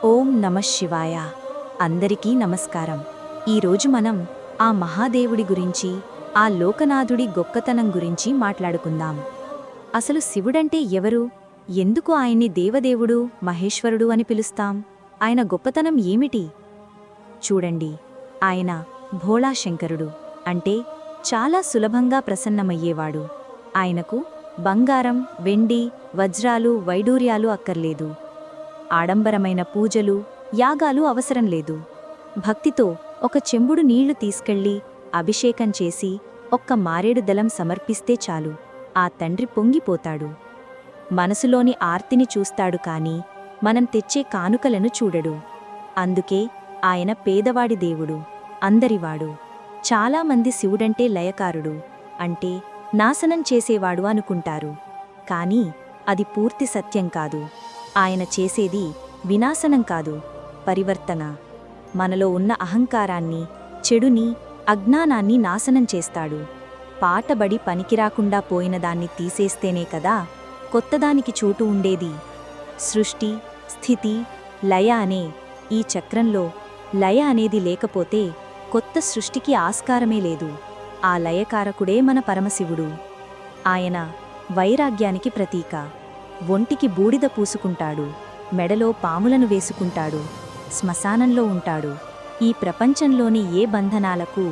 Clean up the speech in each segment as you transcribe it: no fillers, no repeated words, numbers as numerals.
ఓం నమః శివాయ. అందరికీ నమస్కారం. ఈరోజు మనం ఆ మహాదేవుడి గురించి, ఆ లోకనాథుడి గొప్పతనం గురించి మాట్లాడుకుందాం. అసలు శివుడంటే ఎవరు? ఎందుకు ఆయన్ని దేవదేవుడు, మహేశ్వరుడు అని పిలుస్తాం? ఆయన గొప్పతనం ఏమిటి? చూడండి, ఆయన భోళాశంకరుడు, అంటే చాలా సులభంగా ప్రసన్నమయ్యేవాడు. ఆయనకు బంగారం, వెండి, వజ్రాలు, వైడూర్యాలు అక్కర్లేదు. ఆడంబరమైన పూజలు, యాగాలు అవసరం లేదు. భక్తితో ఒక చెంబుడు నీళ్లు తీసుకెళ్లి అభిషేకం చేసి ఒక్క మారేడు దళం సమర్పిస్తే చాలు, ఆ తండ్రి పొంగిపోతాడు. మనసులోని ఆర్తిని చూస్తాడు కాని మనం తెచ్చే కానుకలను చూడడు. అందుకే ఆయన పేదవాడి దేవుడు, అందరివాడు. చాలామంది శివుడంటే లయకారుడు, అంటే నాశనం చేసేవాడు అనుకుంటారు. కాని అది పూర్తి సత్యం కాదు. ఆయన చేసేది వినాశనం కాదు, పరివర్తన. మనలో ఉన్న అహంకారాన్ని, చెడుని, అజ్ఞానాన్ని నాశనం చేస్తాడు. పాటబడి పనికిరాకుండా పోయినదాన్ని తీసేస్తేనే కదా కొత్తదానికి చోటు ఉండేది. సృష్టి, స్థితి, లయ అనే ఈ చక్రంలో లయ అనేది లేకపోతే కొత్త సృష్టికి ఆస్కారమే లేదు. ఆ లయకారకుడే మన పరమశివుడు. ఆయన వైరాగ్యానికి ప్రతీక. ఒంటికి బూడిద పూసుకుంటాడు, మెడలో పాములను వేసుకుంటాడు, శ్మశానంలో ఉంటాడు. ఈ ప్రపంచంలోని ఏ బంధనాలకు,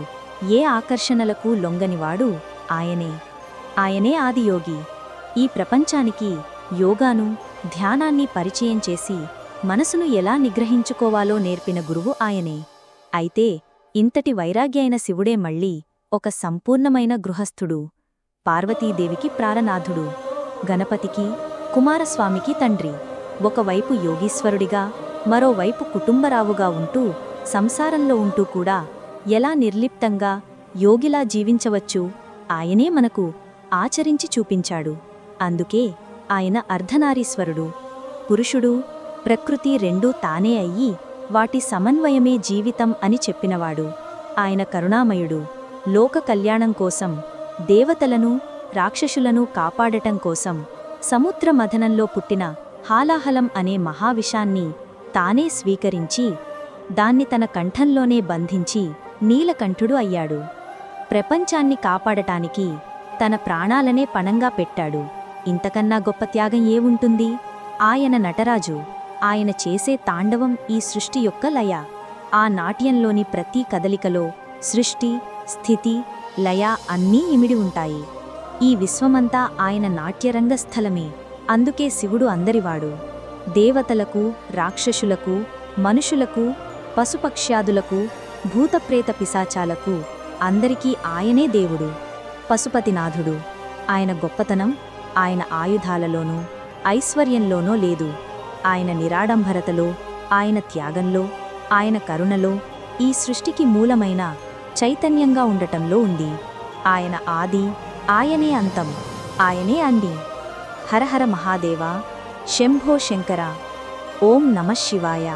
ఏ ఆకర్షణలకు లొంగనివాడు ఆయనే. ఆయనే ఆదియోగి. ఈ ప్రపంచానికి యోగాను, ధ్యానాన్ని పరిచయం చేసి మనసును ఎలా నిగ్రహించుకోవాలో నేర్పిన గురువు ఆయనే. అయితే ఇంతటి వైరాగ్యైన శివుడే మళ్ళీ ఒక సంపూర్ణమైన గృహస్థుడు. పార్వతీదేవికి ప్రాణనాథుడు, గణపతికి, కుమారస్వామికి తండ్రి. ఒకవైపు యోగీశ్వరుడిగా, మరోవైపు కుటుంబరావుగా ఉంటూ, సంసారంలో ఉంటూ కూడా ఎలా నిర్లిప్తంగా యోగిలా జీవించవచ్చు ఆయనే మనకు ఆచరించి చూపించాడు. అందుకే ఆయన అర్ధనారీశ్వరుడు. పురుషుడు, ప్రకృతి రెండూ తానే అయ్యి వాటి సమన్వయమే జీవితం అని చెప్పినవాడు. ఆయన కరుణామయుడు. లోక కళ్యాణం కోసం, దేవతలను, రాక్షసులను కాపాడటం కోసం సముద్ర మథనంలో పుట్టిన హాలాహలం అనే మహావిషాన్ని తానే స్వీకరించి దాన్ని తన కంఠంలోనే బంధించి నీలకంఠుడు అయ్యాడు. ప్రపంచాన్ని కాపాడటానికి తన ప్రాణాలనే పణంగా పెట్టాడు. ఇంతకన్నా గొప్ప త్యాగం ఏవుంటుంది? ఆయన నటరాజు. ఆయన చేసే తాండవం ఈ సృష్టి యొక్క లయ. ఆ నాట్యంలోని ప్రతి కదలికలో సృష్టి, స్థితి, లయ అన్నీ ఇమిడి ఉంటాయి. ఈ విశ్వమంతా ఆయన నాట్యరంగస్థలమే. అందుకే శివుడు అందరివాడు. దేవతలకు, రాక్షసులకు, మనుషులకు, పశుపక్ష్యాదులకు, భూతప్రేత పిశాచాలకు అందరికీ ఆయనే దేవుడు, పశుపతినాథుడు. ఆయన గొప్పతనం ఆయన ఆయుధాలలోనూ, ఐశ్వర్యంలోనో లేదు. ఆయన నిరాడంబరతలో, ఆయన త్యాగంలో, ఆయన కరుణలో, ఈ సృష్టికి మూలమైన చైతన్యంగా ఉండటంలో ఉంది. ఆయన ఆది, ఆయనే అంతం, ఆయనే అండి. హరహర మహాదేవ, శంభో శంకర. ఓం నమః శివాయ.